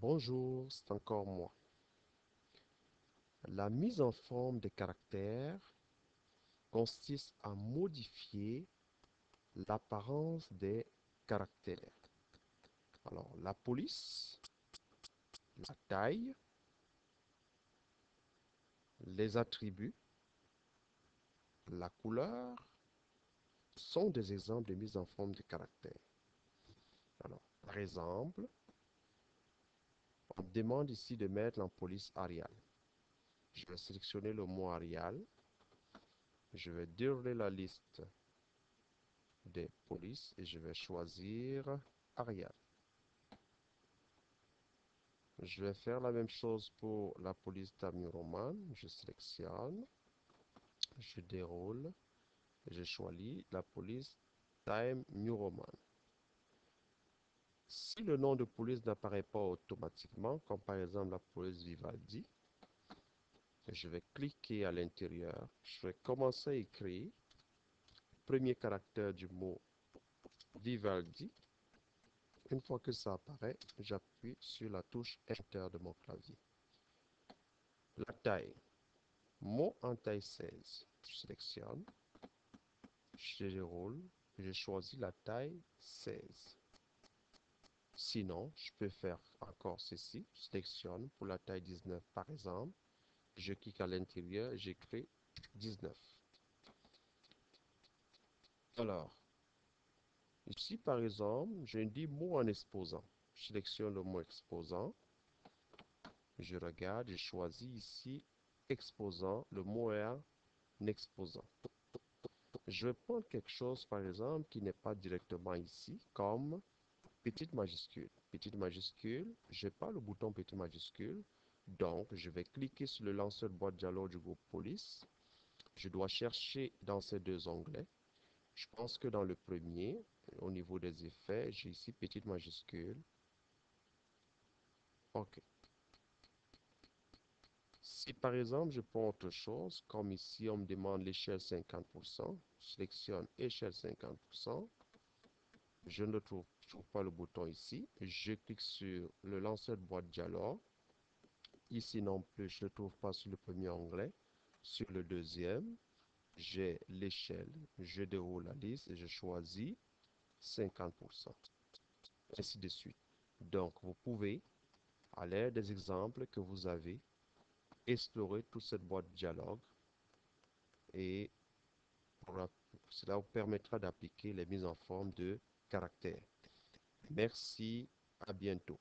Bonjour, c'est encore moi. La mise en forme des caractères consiste à modifier l'apparence des caractères. Alors, la police, la taille, les attributs, la couleur sont des exemples de mise en forme de caractères. Alors, par exemple, on me demande ici de mettre la police Arial. Je vais sélectionner le mot Arial. Je vais dérouler la liste des polices et je vais choisir Arial. Je vais faire la même chose pour la police Tamuroman. Je sélectionne, je déroule, je choisis la police Time New Roman. Si le nom de police n'apparaît pas automatiquement, comme par exemple la police Vivaldi, je vais cliquer à l'intérieur. Je vais commencer à écrire le premier caractère du mot Vivaldi. Une fois que ça apparaît, j'appuie sur la touche Enter de mon clavier. La taille. Mot en taille 16. Je sélectionne, je déroule, je choisis la taille 16. Sinon, je peux faire encore ceci. Je sélectionne pour la taille 19 par exemple. Je clique à l'intérieur, j'écris 19. Alors, ici par exemple, je dis mot en exposant. Je sélectionne le mot exposant. Je regarde, je choisis ici exposant. Le mot est en exposant. Je vais prendre quelque chose par exemple qui n'est pas directement ici, comme petite majuscule. Petite majuscule, je n'ai pas le bouton petite majuscule, donc je vais cliquer sur le lanceur de boîte dialogue du groupe police. Je dois chercher dans ces deux onglets. Je pense que dans le premier, au niveau des effets, j'ai ici petite majuscule. OK. Si par exemple je prends autre chose, comme ici on me demande l'échelle 50%, je sélectionne échelle 50%, je ne trouve pas le bouton ici, je clique sur le lanceur de boîte dialogue. Ici non plus, je ne trouve pas sur le premier onglet. Sur le deuxième, j'ai l'échelle. Je déroule la liste et je choisis 50%. Ainsi de suite. Donc, vous pouvez, à l'aide des exemples que vous avez, explorer toute cette boîte de dialogue et cela vous permettra d'appliquer les mises en forme de caractères. Merci, à bientôt.